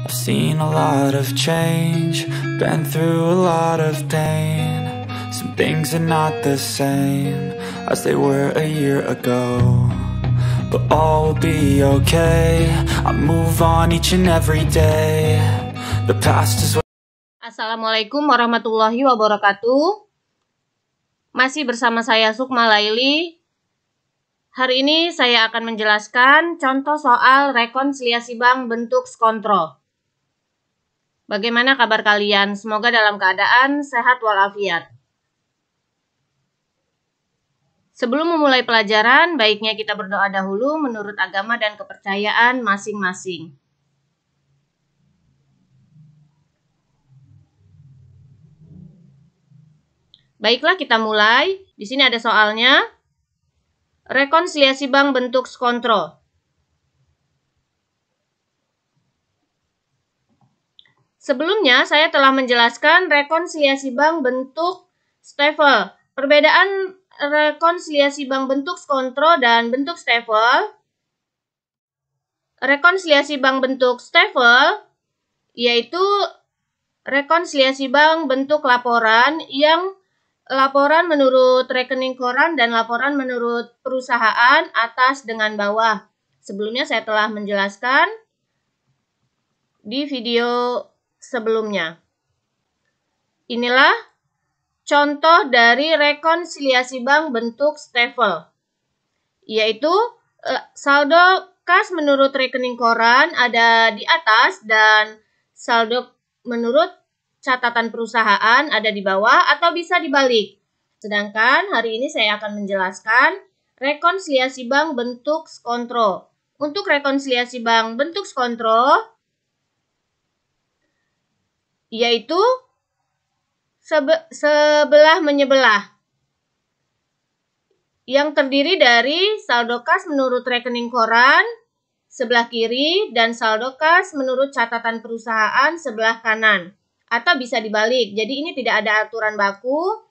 I've seen a lot of change, been through a lot of pain. Some things are not the same as they were a year ago, but all will be okay. I move on each and every day. The past is. Assalamualaikum warahmatullahi wabarakatuh. Masih bersama saya Sukma Laili. Hari ini saya akan menjelaskan contoh soal rekonsiliasi bank bentuk kontrol. Bagaimana kabar kalian? Semoga dalam keadaan sehat walafiat. Sebelum memulai pelajaran, baiknya kita berdoa dahulu menurut agama dan kepercayaan masing-masing. Baiklah, kita mulai. Di sini ada soalnya. Rekonsiliasi bank bentuk kontrol. Sebelumnya, saya telah menjelaskan rekonsiliasi bank bentuk stafel. Perbedaan rekonsiliasi bank bentuk kontrol dan bentuk stafel. Rekonsiliasi bank bentuk stafel yaitu rekonsiliasi bank bentuk laporan yang laporan menurut rekening koran dan laporan menurut perusahaan atas dengan bawah. Sebelumnya saya telah menjelaskan di video sebelumnya. Inilah contoh dari rekonsiliasi bank bentuk stafel, yaitu saldo kas menurut rekening koran ada di atas dan saldo menurut catatan perusahaan ada di bawah atau bisa dibalik. Sedangkan hari ini saya akan menjelaskan rekonsiliasi bank bentuk kontrol. Untuk rekonsiliasi bank bentuk kontrol yaitu sebelah menyebelah yang terdiri dari saldo kas menurut rekening koran sebelah kiri dan saldo kas menurut catatan perusahaan sebelah kanan. Atau bisa dibalik. Jadi ini tidak ada aturan baku.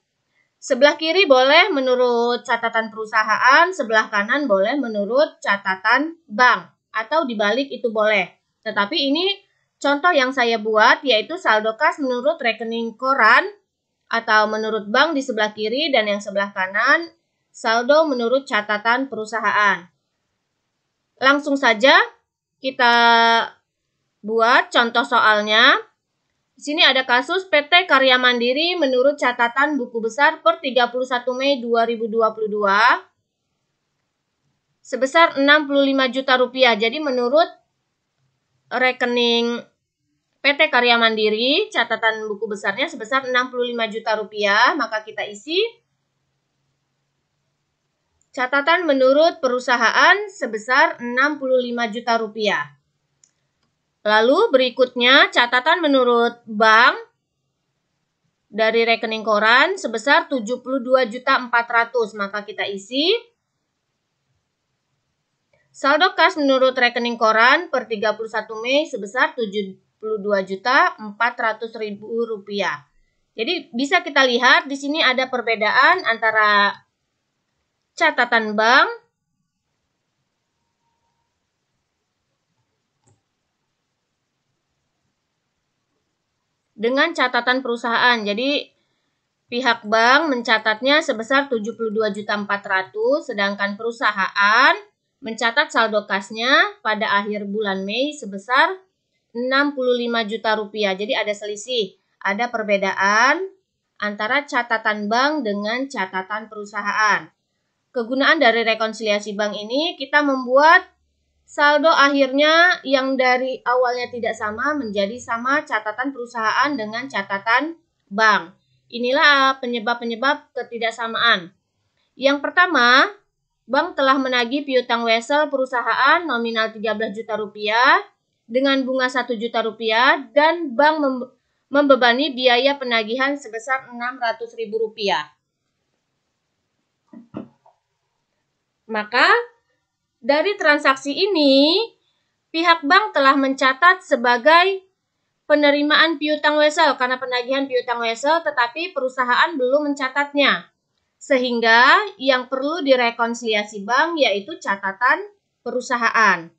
Sebelah kiri boleh menurut catatan perusahaan, sebelah kanan boleh menurut catatan bank. Atau dibalik itu boleh. Tetapi ini contoh yang saya buat yaitu saldo kas menurut rekening koran atau menurut bank di sebelah kiri dan yang sebelah kanan saldo menurut catatan perusahaan. Langsung saja kita buat contoh soalnya. Di sini ada kasus PT Karya Mandiri menurut catatan buku besar per 31 Mei 2022 sebesar 65 juta rupiah. Jadi menurut rekening PT Karya Mandiri, catatan buku besarnya sebesar 65 juta rupiah. Maka kita isi catatan menurut perusahaan sebesar 65 juta rupiah. Lalu berikutnya catatan menurut bank dari rekening koran sebesar 72.400.000. Maka kita isi saldo kas menurut rekening koran per 31 Mei sebesar 72.400.000 rupiah. Jadi bisa kita lihat di sini ada perbedaan antara catatan bank dengan catatan perusahaan. Jadi pihak bank mencatatnya sebesar 72.400.000, sedangkan perusahaan mencatat saldo kasnya pada akhir bulan Mei sebesar 65 juta rupiah. Jadi ada selisih, ada perbedaan antara catatan bank dengan catatan perusahaan. Kegunaan dari rekonsiliasi bank ini kita membuat saldo akhirnya yang dari awalnya tidak sama menjadi sama catatan perusahaan dengan catatan bank. Inilah penyebab-penyebab ketidaksamaan. Yang pertama, bank telah menagih piutang wesel perusahaan nominal 13 juta rupiah dengan bunga 1 juta rupiah dan bank membebani biaya penagihan sebesar 600.000 rupiah. Maka dari transaksi ini, pihak bank telah mencatat sebagai penerimaan piutang wesel karena penagihan piutang wesel, tetapi perusahaan belum mencatatnya. Sehingga yang perlu direkonsiliasi bank yaitu catatan perusahaan.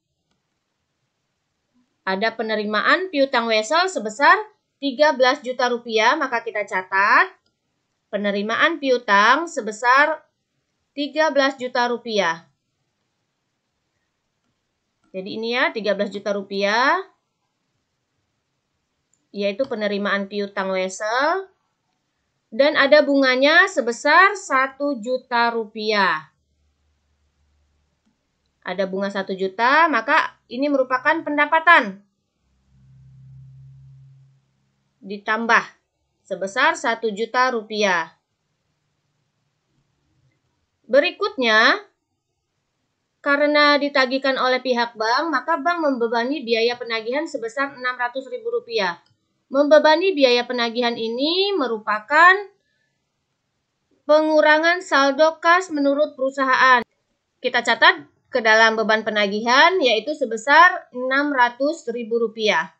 Ada penerimaan piutang Wesel sebesar 13 juta rupiah, maka kita catat penerimaan piutang sebesar 13 juta rupiah. Jadi ini ya 13 juta rupiah, yaitu penerimaan piutang Wesel. Dan ada bunganya sebesar 1 juta rupiah. Ada bunga 1 juta, maka ini merupakan pendapatan. Ditambah sebesar 1 juta rupiah. Berikutnya, karena ditagihkan oleh pihak bank, maka bank membebani biaya penagihan sebesar Rp600.000. Membebani biaya penagihan ini merupakan pengurangan saldo kas menurut perusahaan. Kita catat ke dalam beban penagihan, yaitu sebesar Rp600.000.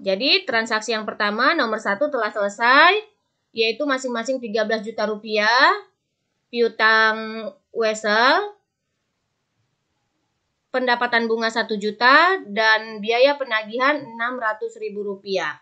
Jadi transaksi yang pertama nomor 1 telah selesai, yaitu masing-masing 13 juta rupiah, piutang Wesel, pendapatan bunga 1 juta, dan biaya penagihan Rp600.000.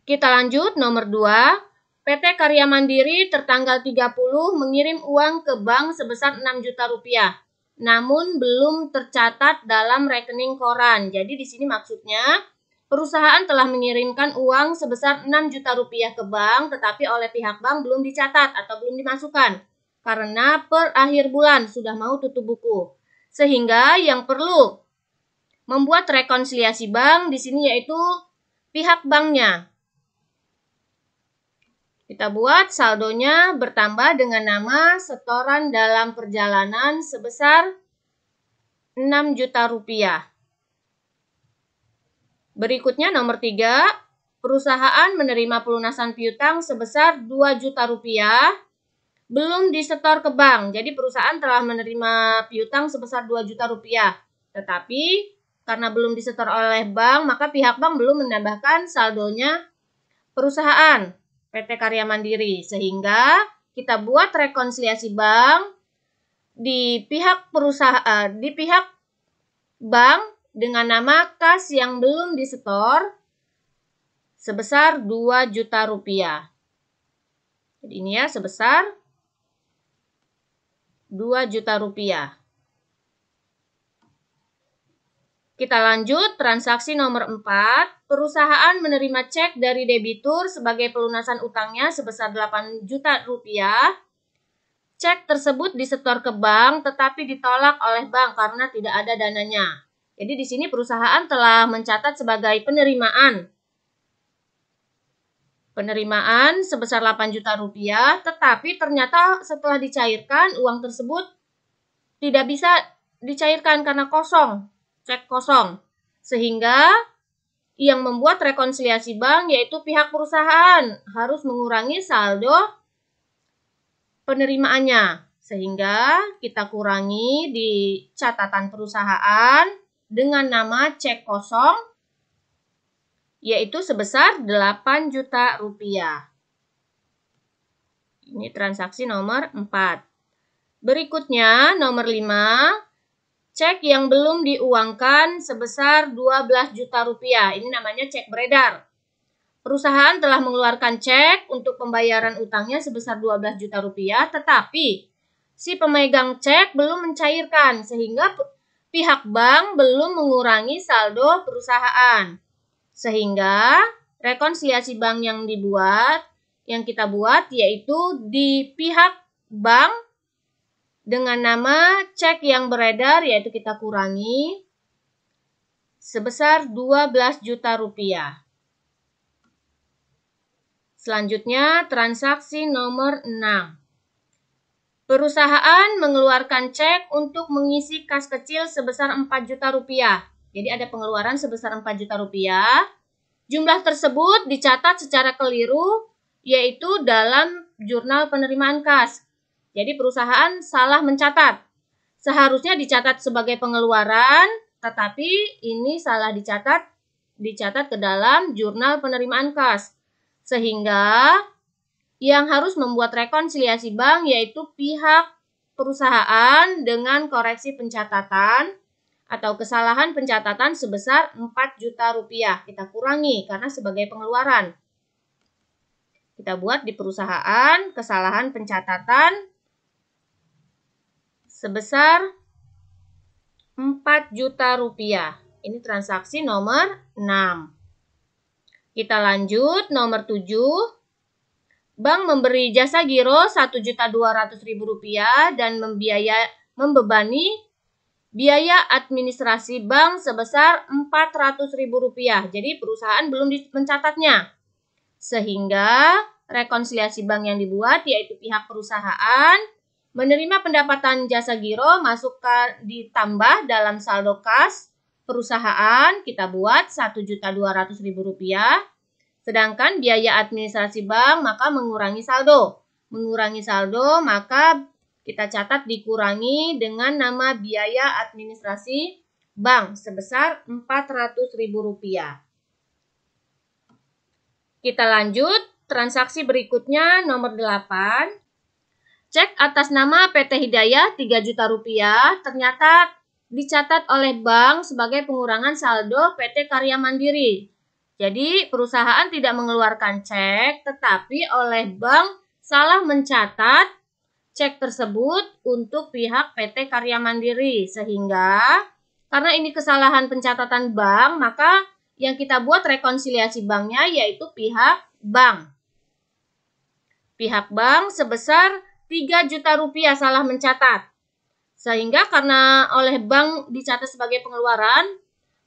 Kita lanjut nomor 2. PT Karya Mandiri tertanggal 30 mengirim uang ke bank sebesar 6 juta rupiah. Namun belum tercatat dalam rekening koran. Jadi di sini maksudnya perusahaan telah mengirimkan uang sebesar 6 juta rupiah ke bank, tetapi oleh pihak bank belum dicatat atau belum dimasukkan. Karena per akhir bulan sudah mau tutup buku. Sehingga yang perlu membuat rekonsiliasi bank di sini yaitu pihak banknya. Kita buat saldonya bertambah dengan nama setoran dalam perjalanan sebesar 6 juta rupiah. Berikutnya nomor 3, perusahaan menerima pelunasan piutang sebesar 2 juta rupiah belum disetor ke bank. Jadi perusahaan telah menerima piutang sebesar 2 juta rupiah. Tetapi karena belum disetor oleh bank, maka pihak bank belum menambahkan saldonya perusahaan PT Karya Mandiri, sehingga kita buat rekonsiliasi bank di pihak perusahaan, di pihak bank dengan nama kas yang belum disetor sebesar 2 juta rupiah. Jadi ini ya sebesar 2 juta rupiah. Kita lanjut transaksi nomor 4. Perusahaan menerima cek dari debitur sebagai pelunasan utangnya sebesar 8 juta rupiah. Cek tersebut disetor ke bank tetapi ditolak oleh bank karena tidak ada dananya. Jadi di sini perusahaan telah mencatat sebagai penerimaan sebesar 8 juta rupiah, tetapi ternyata setelah dicairkan uang tersebut tidak bisa dicairkan karena kosong. Cek kosong, sehingga yang membuat rekonsiliasi bank yaitu pihak perusahaan harus mengurangi saldo penerimaannya, sehingga kita kurangi di catatan perusahaan dengan nama cek kosong yaitu sebesar 8 juta rupiah. Ini transaksi nomor 4. Berikutnya nomor 5. Cek yang belum diuangkan sebesar 12 juta rupiah. Ini namanya cek beredar. Perusahaan telah mengeluarkan cek untuk pembayaran utangnya sebesar 12 juta rupiah, tetapi si pemegang cek belum mencairkan, sehingga pihak bank belum mengurangi saldo perusahaan. Sehingga rekonsiliasi bank yang kita buat yaitu di pihak bank dengan nama cek yang beredar, yaitu kita kurangi sebesar 12 juta rupiah. Selanjutnya transaksi nomor 6. Perusahaan mengeluarkan cek untuk mengisi kas kecil sebesar 4 juta rupiah. Jadi ada pengeluaran sebesar 4 juta rupiah. Jumlah tersebut dicatat secara keliru yaitu dalam jurnal penerimaan kas. Jadi perusahaan salah mencatat. Seharusnya dicatat sebagai pengeluaran, tetapi ini salah dicatat ke dalam jurnal penerimaan kas. Sehingga yang harus membuat rekonsiliasi bank yaitu pihak perusahaan dengan koreksi pencatatan atau kesalahan pencatatan sebesar 4 juta rupiah. Kita kurangi karena sebagai pengeluaran. Kita buat di perusahaan kesalahan pencatatan sebesar 4 juta rupiah. Ini transaksi nomor 6. Kita lanjut nomor 7. Bank memberi jasa giro Rp1.200.000 dan membebani biaya administrasi bank sebesar Rp400.000. Jadi perusahaan belum mencatatnya. Sehingga rekonsiliasi bank yang dibuat yaitu pihak perusahaan menerima pendapatan jasa giro masukkan ditambah dalam saldo kas perusahaan, kita buat Rp1.200.000. Sedangkan biaya administrasi bank maka mengurangi saldo. Mengurangi saldo maka kita catat dikurangi dengan nama biaya administrasi bank sebesar Rp400.000. Kita lanjut, transaksi berikutnya nomor 8. Cek atas nama PT Hidayah Rp3 juta ternyata dicatat oleh bank sebagai pengurangan saldo PT Karya Mandiri. Jadi perusahaan tidak mengeluarkan cek, tetapi oleh bank salah mencatat cek tersebut untuk pihak PT Karya Mandiri. Sehingga karena ini kesalahan pencatatan bank, maka yang kita buat rekonsiliasi banknya yaitu pihak bank. Pihak bank sebesar Rp3 juta salah mencatat. Sehingga karena oleh bank dicatat sebagai pengeluaran,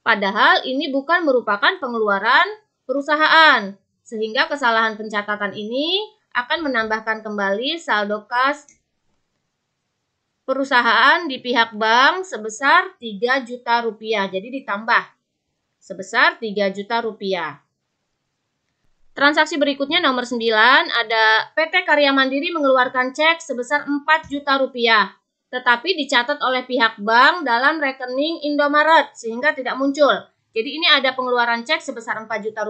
padahal ini bukan merupakan pengeluaran perusahaan. Sehingga kesalahan pencatatan ini akan menambahkan kembali saldo kas perusahaan di pihak bank sebesar Rp3 juta. Jadi ditambah sebesar Rp3 juta. Transaksi berikutnya nomor 9, ada PT Karya Mandiri mengeluarkan cek sebesar Rp4 juta. Tetapi dicatat oleh pihak bank dalam rekening Indomaret sehingga tidak muncul. Jadi ini ada pengeluaran cek sebesar Rp4 juta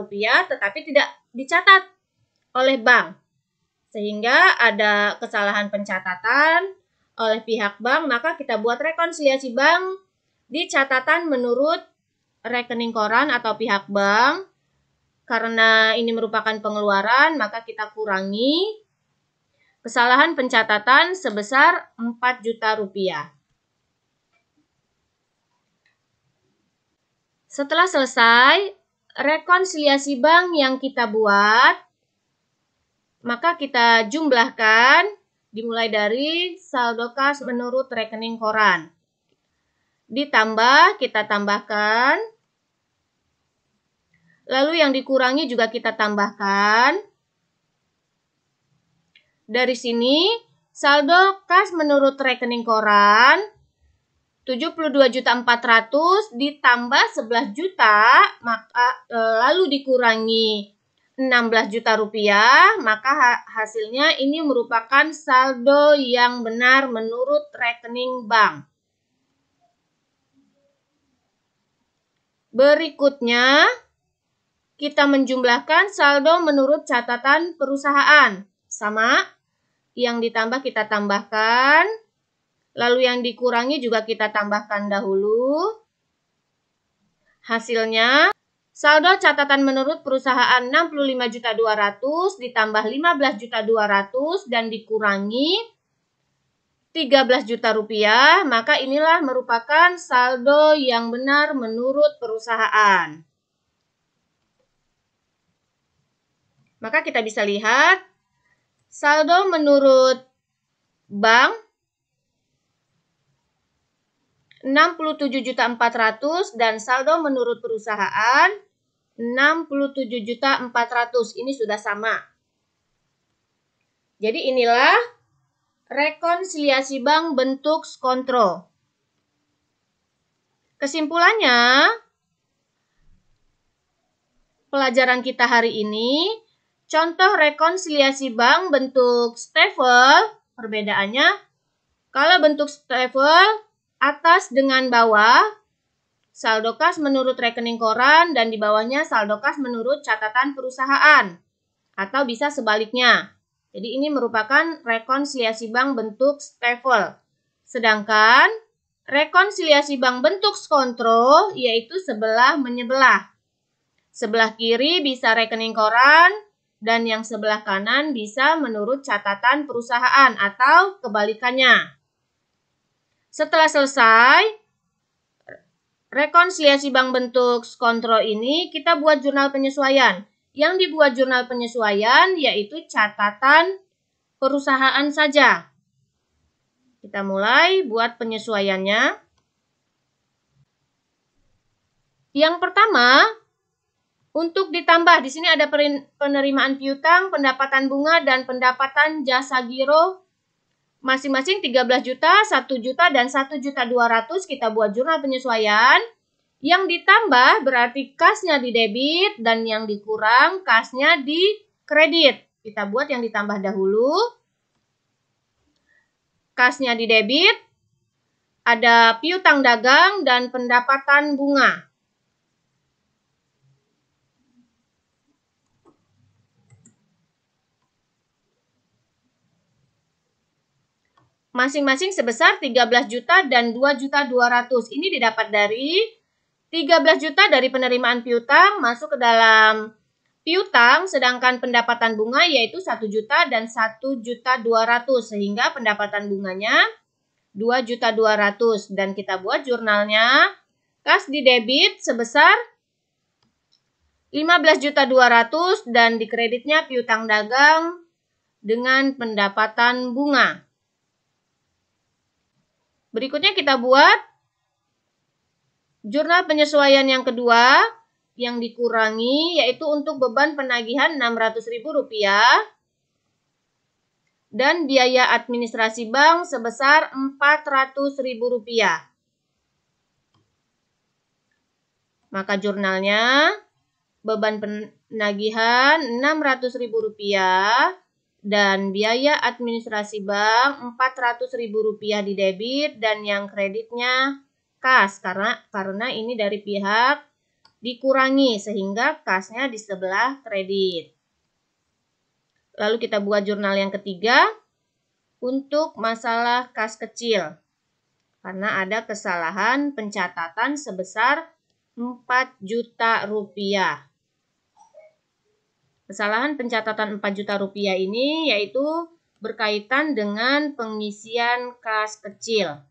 tetapi tidak dicatat oleh bank. Sehingga ada kesalahan pencatatan oleh pihak bank, maka kita buat rekonsiliasi bank di catatan menurut rekening koran atau pihak bank. Karena ini merupakan pengeluaran, maka kita kurangi kesalahan pencatatan sebesar Rp4 juta. Setelah selesai rekonsiliasi bank yang kita buat, maka kita jumlahkan dimulai dari saldo kas menurut rekening koran. Ditambah, kita tambahkan. Lalu yang dikurangi juga kita tambahkan. Dari sini, saldo kas menurut rekening koran Rp72.400.000 ditambah Rp11 juta, maka lalu dikurangi Rp16 juta, maka hasilnya ini merupakan saldo yang benar menurut rekening bank. Berikutnya, kita menjumlahkan saldo menurut catatan perusahaan. Sama, yang ditambah kita tambahkan, lalu yang dikurangi juga kita tambahkan dahulu. Hasilnya, saldo catatan menurut perusahaan Rp65.200.000 ditambah Rp15.200.000 dan dikurangi Rp13 juta, maka inilah merupakan saldo yang benar menurut perusahaan. Maka kita bisa lihat saldo menurut bank Rp67.400.000 dan saldo menurut perusahaan Rp67.400.000. Ini sudah sama. Jadi inilah rekonsiliasi bank bentuk kontrol. Kesimpulannya, pelajaran kita hari ini, contoh rekonsiliasi bank bentuk stafel, perbedaannya, kalau bentuk stafel, atas dengan bawah, saldo kas menurut rekening koran, dan di bawahnya saldo kas menurut catatan perusahaan. Atau bisa sebaliknya. Jadi ini merupakan rekonsiliasi bank bentuk stafel. Sedangkan rekonsiliasi bank bentuk skontro, yaitu sebelah menyebelah. Sebelah kiri bisa rekening koran, dan yang sebelah kanan bisa menurut catatan perusahaan atau kebalikannya. Setelah selesai rekonsiliasi bank bentuk skontro ini, kita buat jurnal penyesuaian. Yang dibuat jurnal penyesuaian yaitu catatan perusahaan saja. Kita mulai buat penyesuaiannya. Yang pertama, untuk ditambah, di sini ada penerimaan piutang, pendapatan bunga, dan pendapatan jasa giro. Masing-masing 13 juta, 1 juta, dan 1.200.000 kita buat jurnal penyesuaian. Yang ditambah berarti kasnya di debit, dan yang dikurang kasnya di kredit. Kita buat yang ditambah dahulu. Kasnya di debit, ada piutang dagang dan pendapatan bunga. Masing-masing sebesar 13 juta dan 2.200.000. Ini didapat dari 13 juta dari penerimaan piutang masuk ke dalam piutang, sedangkan pendapatan bunga yaitu 1 juta dan 1.200.000, sehingga pendapatan bunganya 2.200.000. Dan kita buat jurnalnya, kas di debit sebesar 15.200.000 dan di kreditnya piutang dagang dengan pendapatan bunga. Berikutnya kita buat jurnal penyesuaian yang kedua, yang dikurangi, yaitu untuk beban penagihan Rp600.000 dan biaya administrasi bank sebesar Rp400.000. Maka jurnalnya beban penagihan Rp600.000 dan biaya administrasi bank Rp400.000 di debit, dan yang kreditnya kas karena ini dari pihak dikurangi sehingga kasnya di sebelah kredit. Lalu kita buat jurnal yang ketiga untuk masalah kas kecil. Karena ada kesalahan pencatatan sebesar Rp4 juta. Kesalahan pencatatan Rp4 juta ini yaitu berkaitan dengan pengisian kas kecil.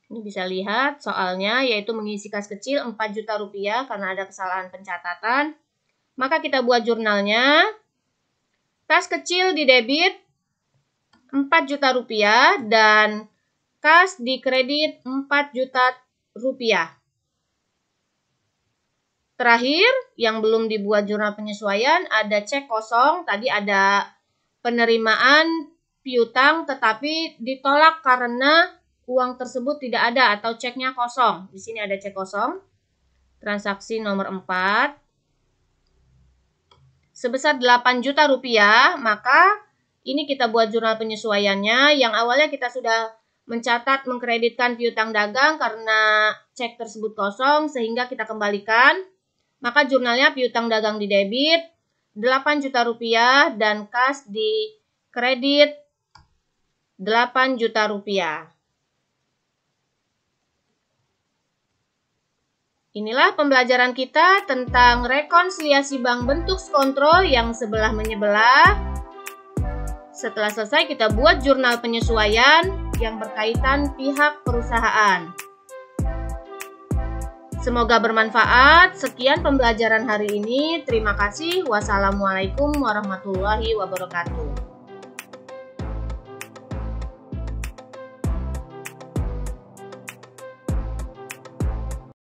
Ini bisa lihat soalnya, yaitu mengisi kas kecil Rp4 juta karena ada kesalahan pencatatan. Maka kita buat jurnalnya. Kas kecil di debit Rp4 juta dan kas di kredit Rp4 juta. Terakhir, yang belum dibuat jurnal penyesuaian, ada cek kosong. Tadi ada penerimaan piutang tetapi ditolak karena uang tersebut tidak ada atau ceknya kosong. Di sini ada cek kosong. Transaksi nomor 4. Sebesar Rp8 juta, maka ini kita buat jurnal penyesuaiannya. Yang awalnya kita sudah mencatat mengkreditkan piutang dagang karena cek tersebut kosong sehingga kita kembalikan. Maka jurnalnya piutang dagang di debit Rp8 juta dan kas di kredit Rp8 juta. Inilah pembelajaran kita tentang rekonsiliasi bank bentuk skontro yang sebelah menyebelah. Setelah selesai kita buat jurnal penyesuaian yang berkaitan pihak perusahaan. Semoga bermanfaat. Sekian pembelajaran hari ini. Terima kasih. Wassalamualaikum warahmatullahi wabarakatuh.